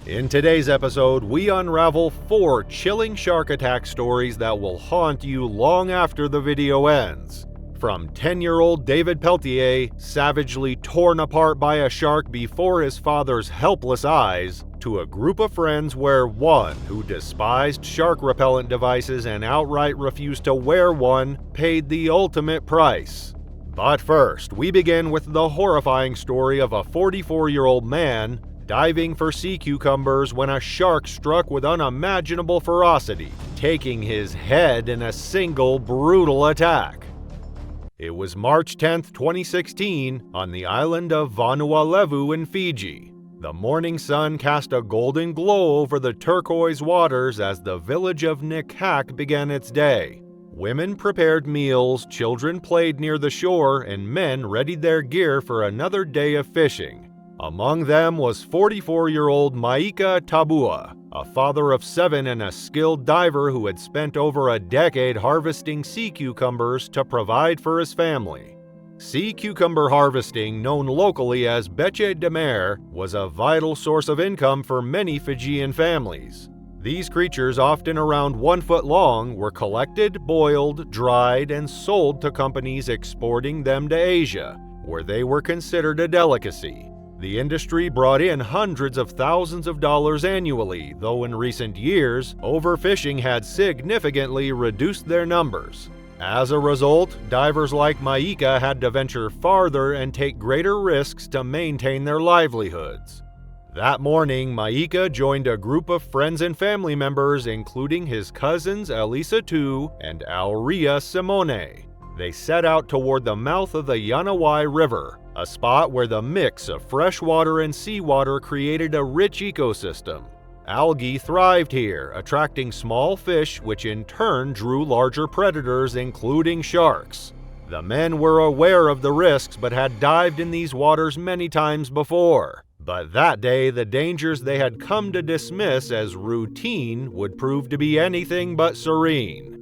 In today's episode, we unravel 4 chilling shark attack stories that will haunt you long after the video ends. From 10-year-old David Peltier, savagely torn apart by a shark before his father's helpless eyes, to a group of friends where one, who despised shark repellent devices and outright refused to wear one, paid the ultimate price. But first, we begin with the horrifying story of a 44-year-old man diving for sea cucumbers when a shark struck with unimaginable ferocity, taking his head in a single brutal attack. It was March 10, 2016, on the island of Vanuatu in Fiji. The morning sun cast a golden glow over the turquoise waters as the village of Nikak began its day. Women prepared meals, children played near the shore, and men readied their gear for another day of fishing. Among them was 44-year-old Maika Tabua, a father of 7 and a skilled diver who had spent over a decade harvesting sea cucumbers to provide for his family. Sea cucumber harvesting, known locally as beche de mer, was a vital source of income for many Fijian families. These creatures, often around 1 foot long, were collected, boiled, dried, and sold to companies exporting them to Asia, where they were considered a delicacy. The industry brought in hundreds of thousands of dollars annually, though in recent years, overfishing had significantly reduced their numbers. As a result, divers like Maika had to venture farther and take greater risks to maintain their livelihoods. That morning, Maika joined a group of friends and family members, including his cousins Elisa Tu and Aurea Simone. They set out toward the mouth of the Yanawai River, a spot where the mix of freshwater and seawater created a rich ecosystem. Algae thrived here, attracting small fish which in turn drew larger predators, including sharks. The men were aware of the risks but had dived in these waters many times before. But that day, the dangers they had come to dismiss as routine would prove to be anything but serene.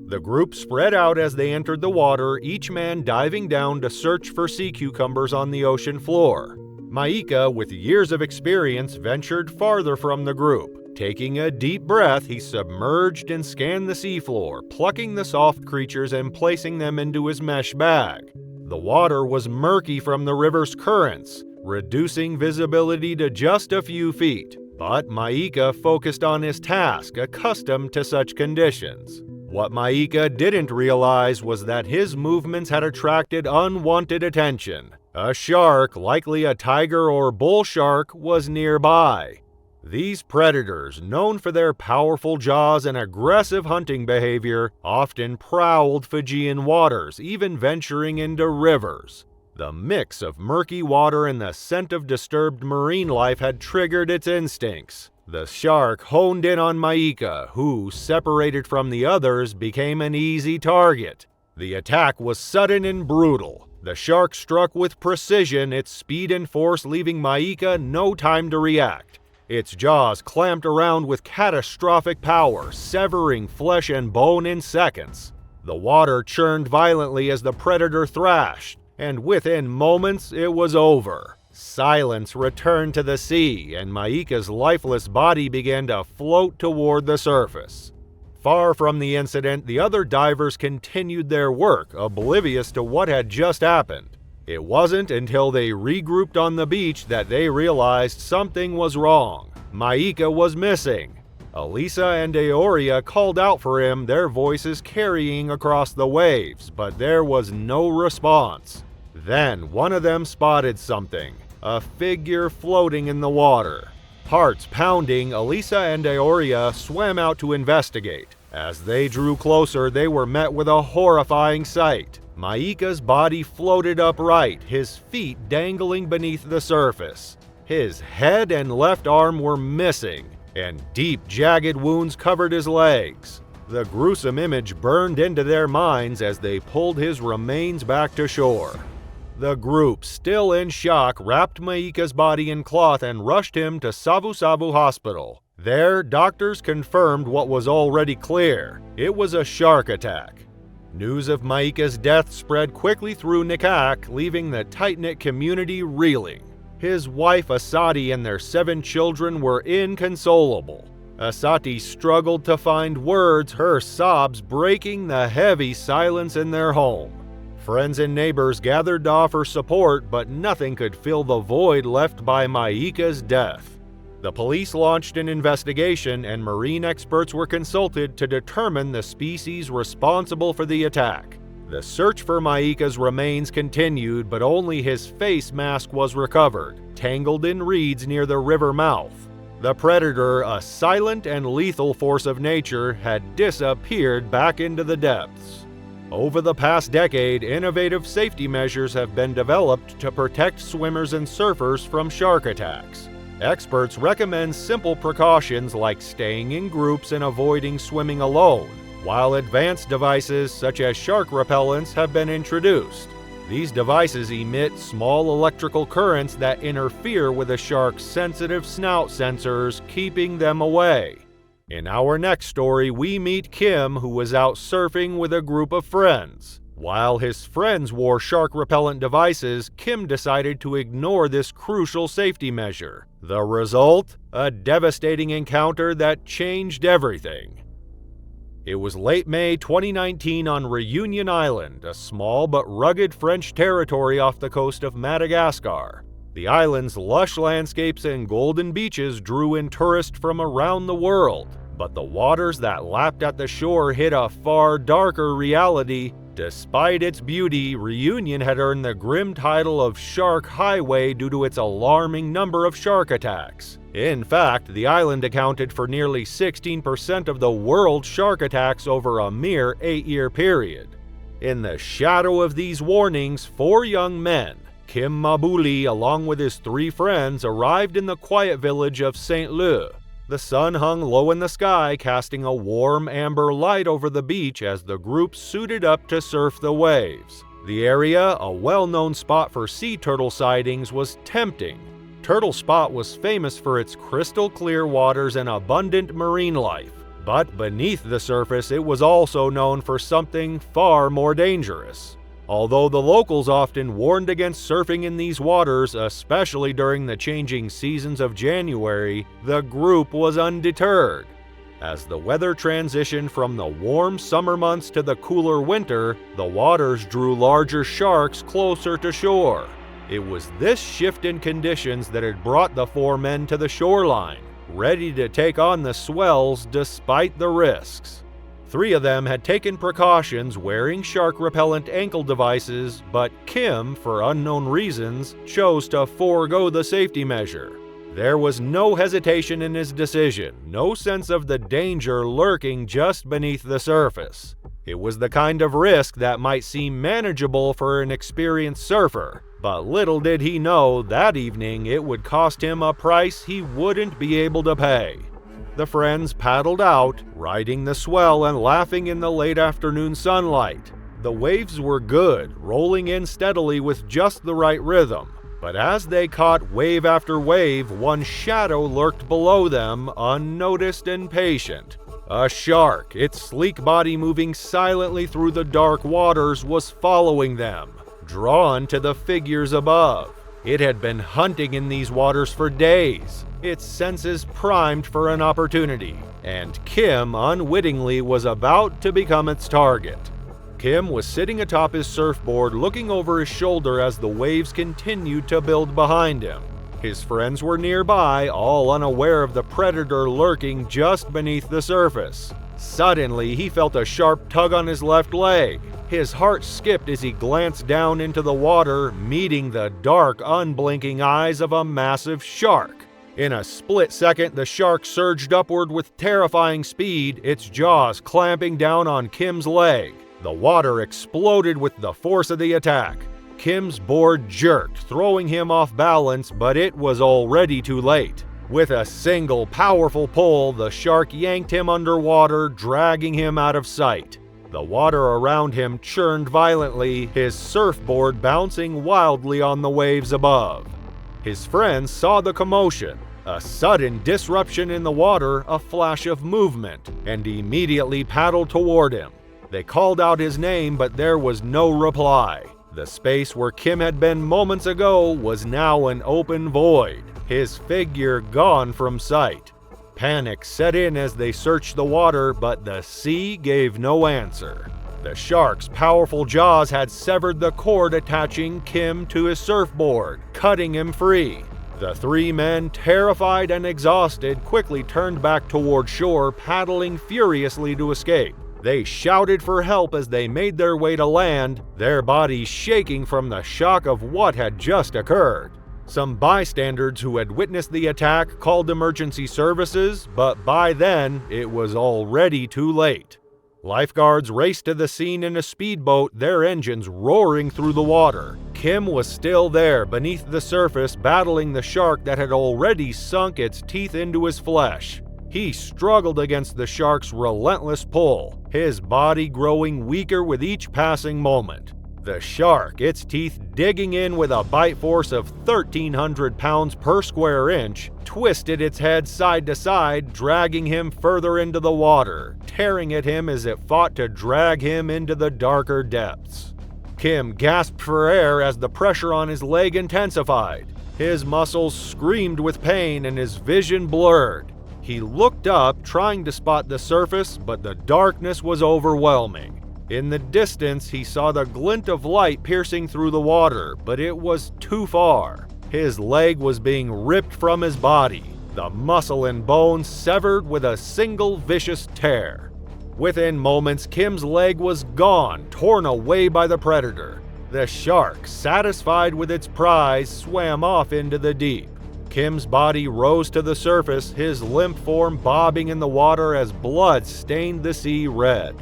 The group spread out as they entered the water, each man diving down to search for sea cucumbers on the ocean floor. Maika, with years of experience, ventured farther from the group. Taking a deep breath, he submerged and scanned the seafloor, plucking the soft creatures and placing them into his mesh bag. The water was murky from the river's currents, reducing visibility to just a few feet. But Maika focused on his task, accustomed to such conditions. What Maika didn't realize was that his movements had attracted unwanted attention. A shark, likely a tiger or bull shark, was nearby. These predators, known for their powerful jaws and aggressive hunting behavior, often prowled Fijian waters, even venturing into rivers. The mix of murky water and the scent of disturbed marine life had triggered its instincts. The shark honed in on Maika, who, separated from the others, became an easy target. The attack was sudden and brutal. The shark struck with precision, its speed and force leaving Maika no time to react. Its jaws clamped around with catastrophic power, severing flesh and bone in seconds. The water churned violently as the predator thrashed, and within moments it was over. Silence returned to the sea, and Maika's lifeless body began to float toward the surface. Far from the incident, the other divers continued their work, oblivious to what had just happened. It wasn't until they regrouped on the beach that they realized something was wrong. Maika was missing. Elisa and Aurea called out for him, their voices carrying across the waves, but there was no response. Then one of them spotted something, a figure floating in the water. Hearts pounding, Elisa and Aurea swam out to investigate. As they drew closer, they were met with a horrifying sight. Maika's body floated upright, his feet dangling beneath the surface. His head and left arm were missing, and deep, jagged wounds covered his legs. The gruesome image burned into their minds as they pulled his remains back to shore. The group, still in shock, wrapped Maika's body in cloth and rushed him to Savu Savu Hospital. There, doctors confirmed what was already clear. It was a shark attack. News of Maika's death spread quickly through Nikak, leaving the tight-knit community reeling. His wife Asati and their 7 children were inconsolable. Asati struggled to find words, her sobs breaking the heavy silence in their home. Friends and neighbors gathered to offer support, but nothing could fill the void left by Maika's death. The police launched an investigation, and marine experts were consulted to determine the species responsible for the attack. The search for Maika's remains continued, but only his face mask was recovered, tangled in reeds near the river mouth. The predator, a silent and lethal force of nature, had disappeared back into the depths. Over the past decade, innovative safety measures have been developed to protect swimmers and surfers from shark attacks. Experts recommend simple precautions like staying in groups and avoiding swimming alone, while advanced devices such as shark repellents have been introduced. These devices emit small electrical currents that interfere with a shark's sensitive snout sensors, keeping them away. In our next story, we meet Kim, who was out surfing with a group of friends. While his friends wore shark repellent devices, Kim decided to ignore this crucial safety measure. The result? A devastating encounter that changed everything. It was late May 2019 on Reunion Island, a small but rugged French territory off the coast of Madagascar. The island's lush landscapes and golden beaches drew in tourists from around the world, but the waters that lapped at the shore hid a far darker reality. Despite its beauty, Reunion had earned the grim title of Shark Highway due to its alarming number of shark attacks. In fact, the island accounted for nearly 16% of the world's shark attacks over a mere 8-year period. In the shadow of these warnings, 4 young men, Kim Mabuli along with his 3 friends, arrived in the quiet village of Saint-Leu. The sun hung low in the sky, casting a warm amber light over the beach as the group suited up to surf the waves. The area, a well-known spot for sea turtle sightings, was tempting. Turtle Spot was famous for its crystal-clear waters and abundant marine life. But beneath the surface, it was also known for something far more dangerous. Although the locals often warned against surfing in these waters, especially during the changing seasons of January, the group was undeterred. As the weather transitioned from the warm summer months to the cooler winter, the waters drew larger sharks closer to shore. It was this shift in conditions that had brought the 4 men to the shoreline, ready to take on the swells despite the risks. 3 of them had taken precautions wearing shark repellent ankle devices, but Kim, for unknown reasons, chose to forego the safety measure. There was no hesitation in his decision, no sense of the danger lurking just beneath the surface. It was the kind of risk that might seem manageable for an experienced surfer, but little did he know that evening it would cost him a price he wouldn't be able to pay. The friends paddled out, riding the swell and laughing in the late afternoon sunlight. The waves were good, rolling in steadily with just the right rhythm. But as they caught wave after wave, one shadow lurked below them, unnoticed and patient. A shark, its sleek body moving silently through the dark waters, was following them, drawn to the figures above. It had been hunting in these waters for days, its senses primed for an opportunity, and Kim unwittingly was about to become its target. Kim was sitting atop his surfboard looking over his shoulder as the waves continued to build behind him. His friends were nearby, all unaware of the predator lurking just beneath the surface. Suddenly, he felt a sharp tug on his left leg. His heart skipped as he glanced down into the water, meeting the dark, unblinking eyes of a massive shark. In a split second, the shark surged upward with terrifying speed, its jaws clamping down on Kim's leg. The water exploded with the force of the attack. Kim's board jerked, throwing him off balance, but it was already too late. With a single powerful pull, the shark yanked him underwater, dragging him out of sight. The water around him churned violently, his surfboard bouncing wildly on the waves above. His friends saw the commotion, a sudden disruption in the water, a flash of movement, and immediately paddled toward him. They called out his name, but there was no reply. The space where Kim had been moments ago was now an open void, his figure gone from sight. Panic set in as they searched the water, but the sea gave no answer. The shark's powerful jaws had severed the cord attaching Kim to his surfboard, cutting him free. The three men, terrified and exhausted, quickly turned back toward shore, paddling furiously to escape. They shouted for help as they made their way to land, their bodies shaking from the shock of what had just occurred. Some bystanders who had witnessed the attack called emergency services, but by then, it was already too late. Lifeguards raced to the scene in a speedboat, their engines roaring through the water. Kim was still there beneath the surface, battling the shark that had already sunk its teeth into his flesh. He struggled against the shark's relentless pull, his body growing weaker with each passing moment. The shark, its teeth digging in with a bite force of 1,300 pounds per square inch, twisted its head side to side, dragging him further into the water, tearing at him as it fought to drag him into the darker depths. Kim gasped for air as the pressure on his leg intensified. His muscles screamed with pain and his vision blurred. He looked up, trying to spot the surface, but the darkness was overwhelming. In the distance, he saw the glint of light piercing through the water, but it was too far. His leg was being ripped from his body, the muscle and bone severed with a single vicious tear. Within moments, Kim's leg was gone, torn away by the predator. The shark, satisfied with its prize, swam off into the deep. Kim's body rose to the surface, his limp form bobbing in the water as blood stained the sea red.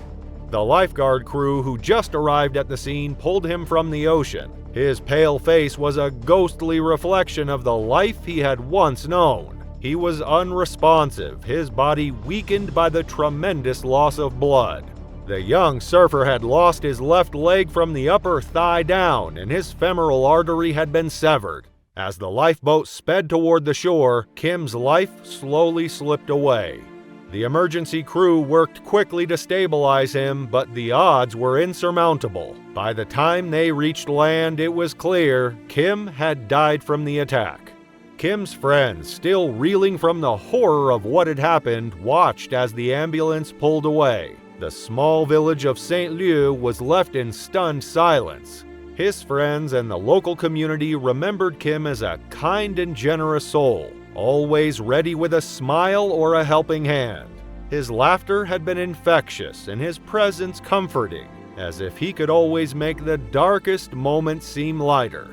The lifeguard crew who just arrived at the scene pulled him from the ocean. His pale face was a ghostly reflection of the life he had once known. He was unresponsive, his body weakened by the tremendous loss of blood. The young surfer had lost his left leg from the upper thigh down, and his femoral artery had been severed. As the lifeboat sped toward the shore, Kim's life slowly slipped away. The emergency crew worked quickly to stabilize him, but the odds were insurmountable. By the time they reached land, it was clear Kim had died from the attack. Kim's friends, still reeling from the horror of what had happened, watched as the ambulance pulled away. The small village of St. Lieu was left in stunned silence. His friends and the local community remembered Kim as a kind and generous soul, always ready with a smile or a helping hand. His laughter had been infectious and his presence comforting, as if he could always make the darkest moments seem lighter.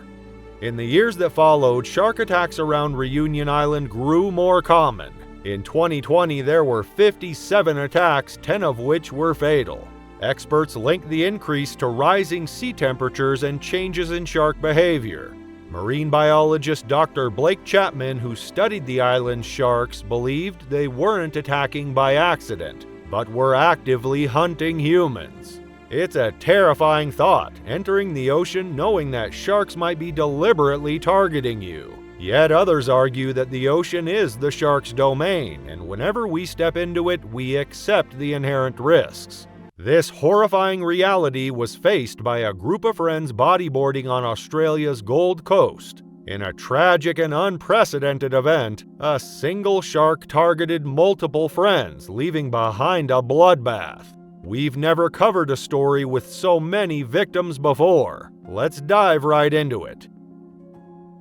In the years that followed, shark attacks around Reunion Island grew more common. In 2020, there were 57 attacks, 10 of which were fatal. Experts linked the increase to rising sea temperatures and changes in shark behavior. Marine biologist Dr. Blake Chapman, who studied the island's sharks, believed they weren't attacking by accident, but were actively hunting humans. It's a terrifying thought, entering the ocean knowing that sharks might be deliberately targeting you. Yet others argue that the ocean is the shark's domain, and whenever we step into it, we accept the inherent risks. This horrifying reality was faced by a group of friends bodyboarding on Australia's Gold Coast. In a tragic and unprecedented event, a single shark targeted multiple friends, leaving behind a bloodbath. We've never covered a story with so many victims before. Let's dive right into it.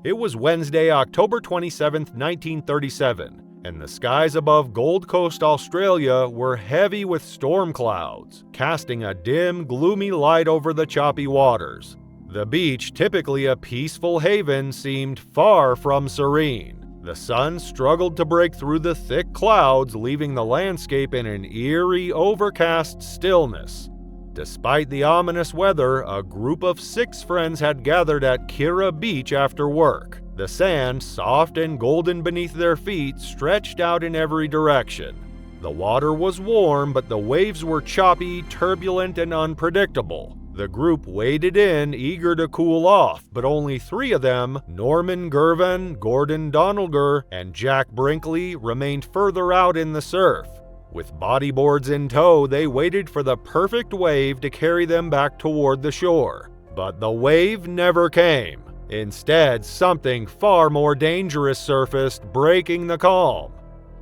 It was Wednesday, October 27, 1937. And the skies above Gold Coast, Australia were heavy with storm clouds, casting a dim, gloomy light over the choppy waters. The beach, typically a peaceful haven, seemed far from serene. The sun struggled to break through the thick clouds, leaving the landscape in an eerie, overcast stillness. Despite the ominous weather, a group of 6 friends had gathered at Kira Beach after work. The sand, soft and golden beneath their feet, stretched out in every direction. The water was warm, but the waves were choppy, turbulent, and unpredictable. The group waded in, eager to cool off, but only 3 of them, Norman Gervin, Gordon Donalger, and Jack Brinkley, remained further out in the surf. With bodyboards in tow, they waited for the perfect wave to carry them back toward the shore. But the wave never came. Instead, something far more dangerous surfaced, breaking the calm.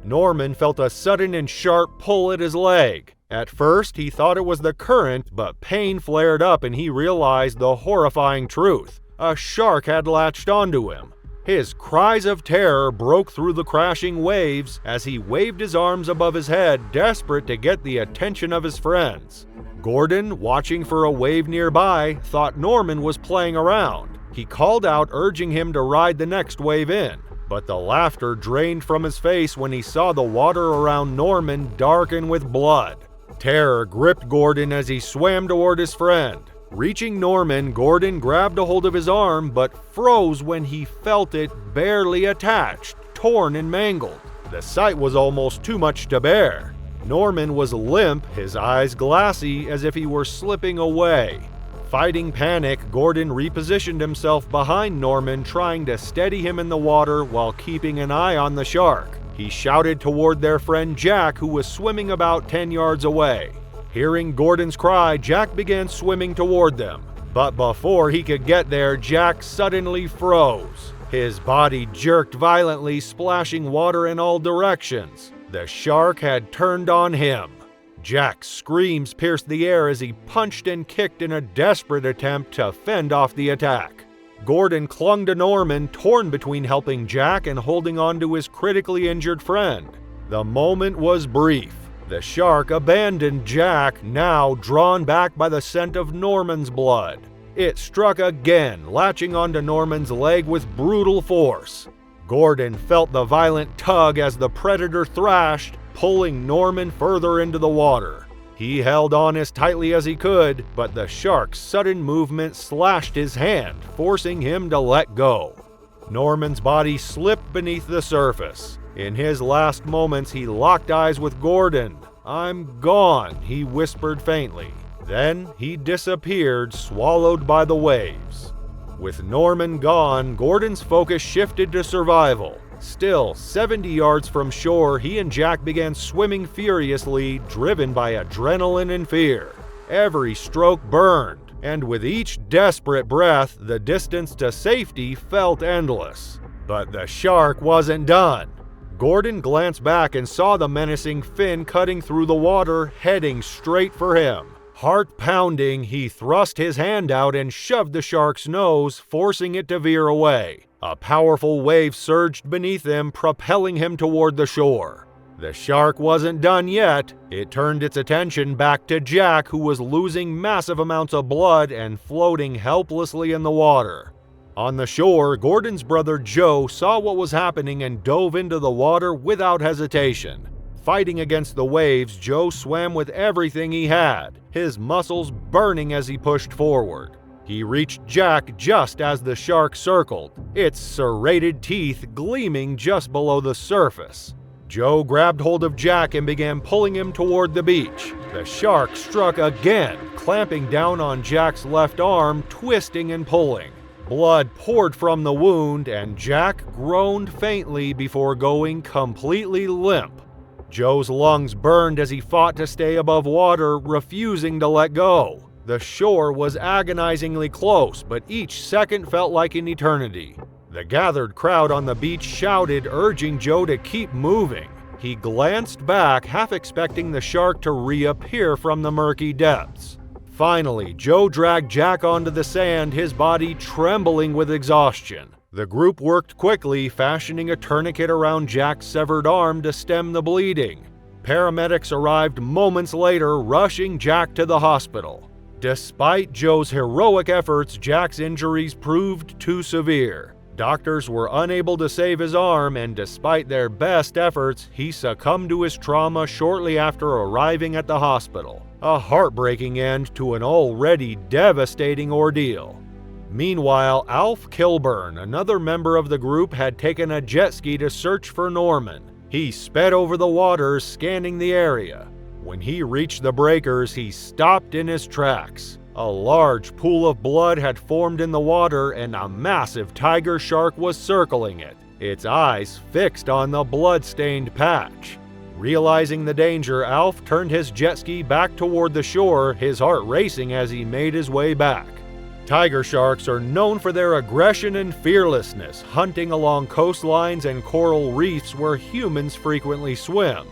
Norman felt a sudden and sharp pull at his leg. At first, he thought it was the current, but pain flared up and he realized the horrifying truth. A shark had latched onto him. His cries of terror broke through the crashing waves as he waved his arms above his head, desperate to get the attention of his friends. Gordon, watching for a wave nearby, thought Norman was playing around. He called out, urging him to ride the next wave in. But the laughter drained from his face when he saw the water around Norman darken with blood. Terror gripped Gordon as he swam toward his friend. Reaching Norman, Gordon grabbed a hold of his arm but froze when he felt it barely attached, torn and mangled. The sight was almost too much to bear. Norman was limp, his eyes glassy as if he were slipping away. Fighting panic, Gordon repositioned himself behind Norman, trying to steady him in the water while keeping an eye on the shark. He shouted toward their friend Jack, who was swimming about 10 yards away. Hearing Gordon's cry, Jack began swimming toward them. But before he could get there, Jack suddenly froze. His body jerked violently, splashing water in all directions. The shark had turned on him. Jack's screams pierced the air as he punched and kicked in a desperate attempt to fend off the attack. Gordon clung to Norman, torn between helping Jack and holding on to his critically injured friend. The moment was brief. The shark abandoned Jack, now drawn back by the scent of Norman's blood. It struck again, latching onto Norman's leg with brutal force. Gordon felt the violent tug as the predator thrashed, pulling Norman further into the water. He held on as tightly as he could, but the shark's sudden movement slashed his hand, forcing him to let go. Norman's body slipped beneath the surface. In his last moments, he locked eyes with Gordon. "I'm gone," he whispered faintly. Then he disappeared, swallowed by the waves. With Norman gone, Gordon's focus shifted to survival. Still, 70 yards from shore, he and Jack began swimming furiously, driven by adrenaline and fear. Every stroke burned, and with each desperate breath, the distance to safety felt endless. But the shark wasn't done. Gordon glanced back and saw the menacing fin cutting through the water, heading straight for him. Heart pounding, he thrust his hand out and shoved the shark's nose, forcing it to veer away. A powerful wave surged beneath him, propelling him toward the shore. The shark wasn't done yet. It turned its attention back to Jack, who was losing massive amounts of blood and floating helplessly in the water. On the shore, Gordon's brother Joe saw what was happening and dove into the water without hesitation. Fighting against the waves, Joe swam with everything he had, his muscles burning as he pushed forward. He reached Jack just as the shark circled, its serrated teeth gleaming just below the surface. Joe grabbed hold of Jack and began pulling him toward the beach. The shark struck again, clamping down on Jack's left arm, twisting and pulling. Blood poured from the wound, and Jack groaned faintly before going completely limp. Joe's lungs burned as he fought to stay above water, refusing to let go. The shore was agonizingly close, but each second felt like an eternity. The gathered crowd on the beach shouted, urging Joe to keep moving. He glanced back, half expecting the shark to reappear from the murky depths. Finally, Joe dragged Jack onto the sand, his body trembling with exhaustion. The group worked quickly, fashioning a tourniquet around Jack's severed arm to stem the bleeding. Paramedics arrived moments later, rushing Jack to the hospital. Despite Joe's heroic efforts, Jack's injuries proved too severe. Doctors were unable to save his arm, and despite their best efforts, he succumbed to his trauma shortly after arriving at the hospital. A heartbreaking end to an already devastating ordeal. Meanwhile, Alf Kilburn, another member of the group, had taken a jet ski to search for Norman. He sped over the waters, scanning the area. When he reached the breakers, he stopped in his tracks. A large pool of blood had formed in the water, and a massive tiger shark was circling it, its eyes fixed on the blood-stained patch. Realizing the danger, Alf turned his jet ski back toward the shore, his heart racing as he made his way back. Tiger sharks are known for their aggression and fearlessness, hunting along coastlines and coral reefs where humans frequently swim.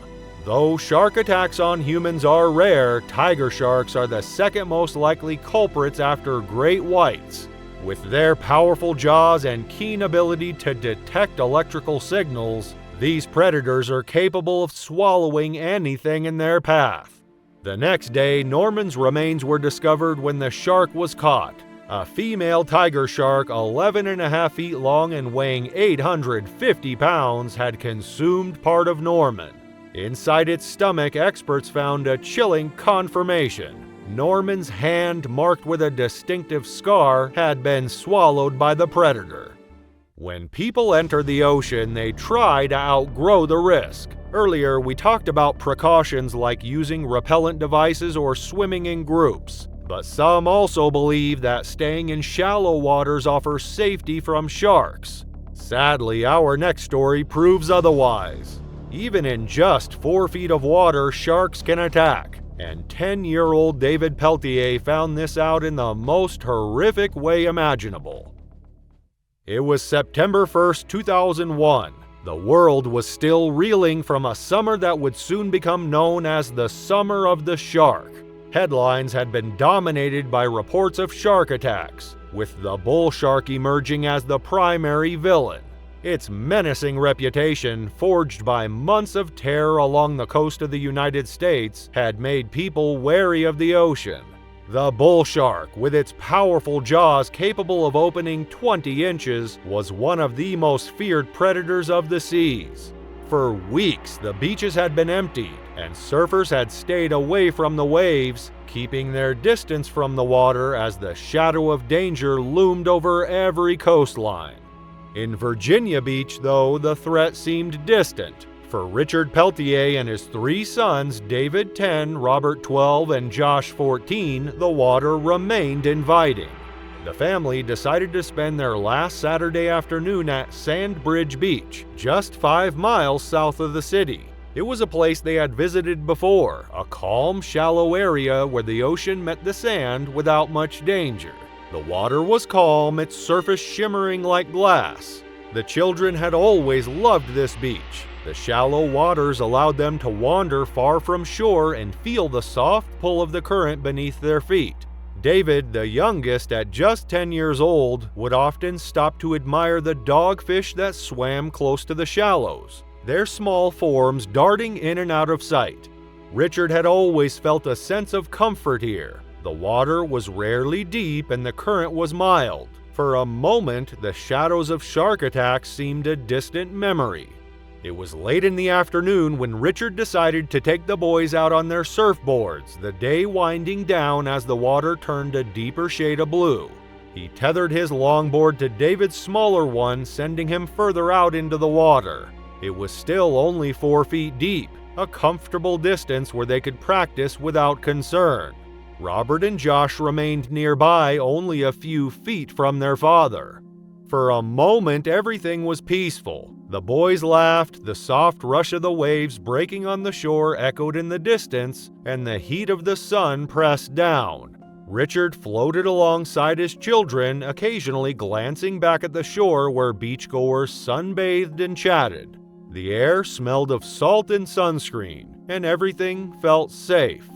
Though shark attacks on humans are rare, tiger sharks are the second most likely culprits after great whites. With their powerful jaws and keen ability to detect electrical signals, these predators are capable of swallowing anything in their path. The next day, Norman's remains were discovered when the shark was caught. A female tiger shark, 11.5 feet long and weighing 850 pounds, had consumed part of Norman. Inside its stomach, experts found a chilling confirmation. Norman's hand, marked with a distinctive scar, had been swallowed by the predator. When people enter the ocean, they try to outgrow the risk. Earlier, we talked about precautions like using repellent devices or swimming in groups. But some also believe that staying in shallow waters offers safety from sharks. Sadly, our next story proves otherwise. Even in just 4 feet of water, sharks can attack, and 10-year-old David Peltier found this out in the most horrific way imaginable. It was September 1st, 2001. The world was still reeling from a summer that would soon become known as the Summer of the Shark. Headlines had been dominated by reports of shark attacks, with the bull shark emerging as the primary villain. Its menacing reputation, forged by months of terror along the coast of the United States, had made people wary of the ocean. The bull shark, with its powerful jaws capable of opening 20 inches, was one of the most feared predators of the seas. For weeks, the beaches had been emptied, and surfers had stayed away from the waves, keeping their distance from the water as the shadow of danger loomed over every coastline. In Virginia Beach, though, the threat seemed distant. For Richard Peltier and his 3 sons, David 10, Robert 12, and Josh 14, the water remained inviting. The family decided to spend their last Saturday afternoon at Sandbridge Beach, just 5 miles south of the city. It was a place they had visited before, a calm, shallow area where the ocean met the sand without much danger. The water was calm, its surface shimmering like glass. The children had always loved this beach. The shallow waters allowed them to wander far from shore and feel the soft pull of the current beneath their feet. David, the youngest at just 10 years old, would often stop to admire the dogfish that swam close to the shallows, their small forms darting in and out of sight. Richard had always felt a sense of comfort here. The water was rarely deep and the current was mild. For a moment, the shadows of shark attacks seemed a distant memory. It was late in the afternoon when Richard decided to take the boys out on their surfboards, the day winding down as the water turned a deeper shade of blue. He tethered his longboard to David's smaller one, sending him further out into the water. It was still only 4 feet deep, a comfortable distance where they could practice without concern. Robert and Josh remained nearby, only a few feet from their father. For a moment, everything was peaceful. The boys laughed, the soft rush of the waves breaking on the shore echoed in the distance, and the heat of the sun pressed down. Richard floated alongside his children, occasionally glancing back at the shore where beachgoers sunbathed and chatted. The air smelled of salt and sunscreen, and everything felt safe.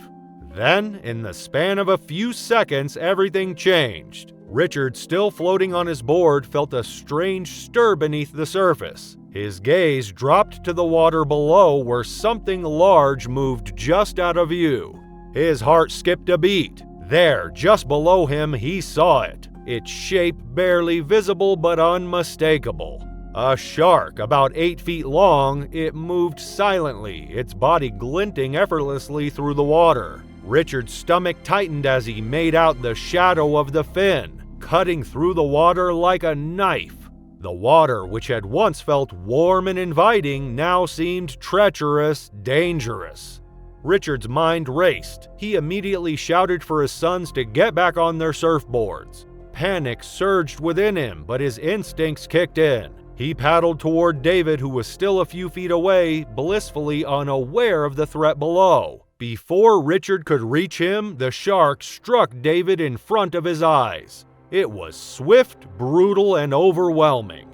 Then, in the span of a few seconds, everything changed. Richard, still floating on his board, felt a strange stir beneath the surface. His gaze dropped to the water below where something large moved just out of view. His heart skipped a beat. There, just below him, he saw it. Its shape barely visible but unmistakable. A shark, about 8 feet long, it moved silently, its body glinting effortlessly through the water. Richard's stomach tightened as he made out the shadow of the fin, cutting through the water like a knife. The water, which had once felt warm and inviting, now seemed treacherous, dangerous. Richard's mind raced. He immediately shouted for his sons to get back on their surfboards. Panic surged within him, but his instincts kicked in. He paddled toward David, who was still a few feet away, blissfully unaware of the threat below. Before Richard could reach him, the shark struck David in front of his eyes. It was swift, brutal, and overwhelming.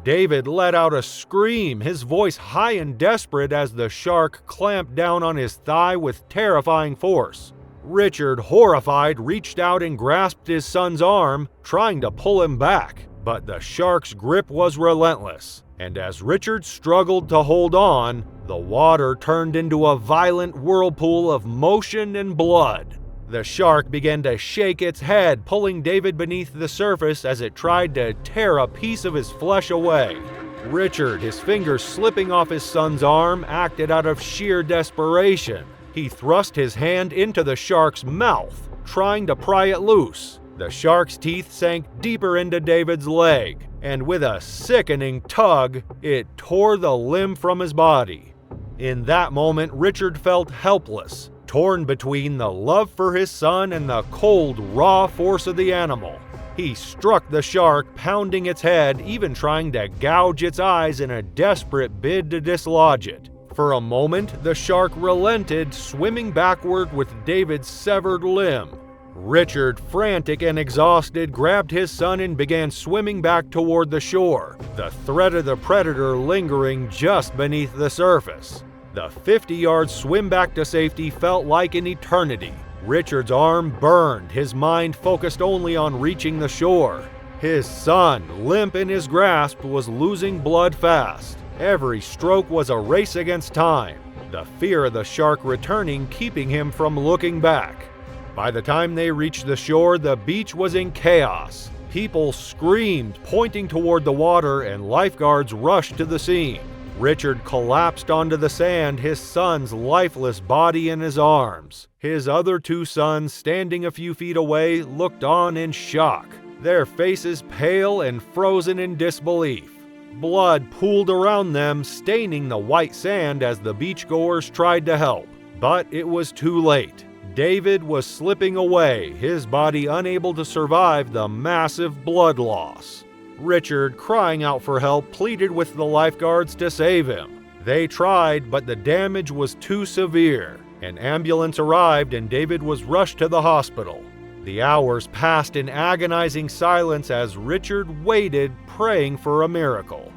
David let out a scream, his voice high and desperate as the shark clamped down on his thigh with terrifying force. Richard, horrified, reached out and grasped his son's arm, trying to pull him back, but the shark's grip was relentless, and as Richard struggled to hold on, the water turned into a violent whirlpool of motion and blood. The shark began to shake its head, pulling David beneath the surface as it tried to tear a piece of his flesh away. Richard, his fingers slipping off his son's arm, acted out of sheer desperation. He thrust his hand into the shark's mouth, trying to pry it loose. The shark's teeth sank deeper into David's leg, and with a sickening tug, it tore the limb from his body. In that moment, Richard felt helpless, torn between the love for his son and the cold, raw force of the animal. He struck the shark, pounding its head, even trying to gouge its eyes in a desperate bid to dislodge it. For a moment, the shark relented, swimming backward with David's severed limb. Richard, frantic and exhausted, grabbed his son and began swimming back toward the shore, the threat of the predator lingering just beneath the surface. The 50-yard swim back to safety felt like an eternity. Richard's arm burned, his mind focused only on reaching the shore. His son, limp in his grasp, was losing blood fast. Every stroke was a race against time, the fear of the shark returning keeping him from looking back. By the time they reached the shore, the beach was in chaos. People screamed, pointing toward the water, and lifeguards rushed to the scene. Richard collapsed onto the sand, his son's lifeless body in his arms. His other two sons, standing a few feet away, looked on in shock, their faces pale and frozen in disbelief. Blood pooled around them, staining the white sand as the beachgoers tried to help. But it was too late. David was slipping away, his body unable to survive the massive blood loss. Richard, crying out for help, pleaded with the lifeguards to save him. They tried, but the damage was too severe. An ambulance arrived and David was rushed to the hospital. The hours passed in agonizing silence as Richard waited, praying for a miracle.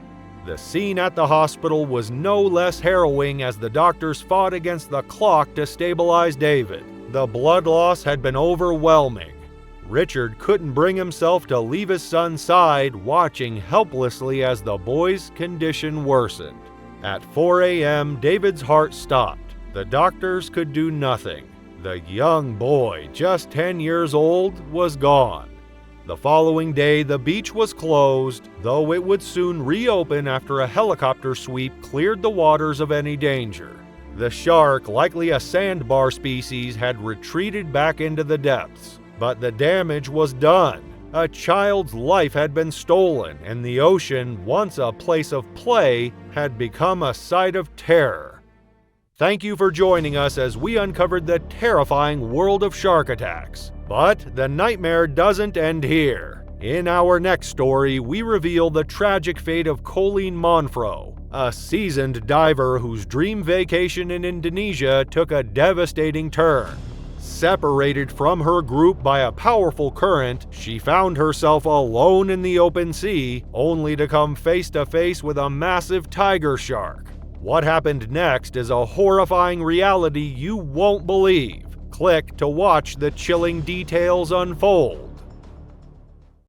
The scene at the hospital was no less harrowing as the doctors fought against the clock to stabilize David. The blood loss had been overwhelming. Richard couldn't bring himself to leave his son's side, watching helplessly as the boy's condition worsened. At 4 a.m., David's heart stopped. The doctors could do nothing. The young boy, just 10 years old, was gone. The following day, the beach was closed, though it would soon reopen after a helicopter sweep cleared the waters of any danger. The shark, likely a sandbar species, had retreated back into the depths. But the damage was done. A child's life had been stolen, and the ocean, once a place of play, had become a site of terror. Thank you for joining us as we uncovered the terrifying world of shark attacks. But the nightmare doesn't end here. In our next story, we reveal the tragic fate of Colleen Monfro, a seasoned diver whose dream vacation in Indonesia took a devastating turn. Separated from her group by a powerful current, she found herself alone in the open sea, only to come face to face with a massive tiger shark. What happened next is a horrifying reality you won't believe. Click to watch the chilling details unfold.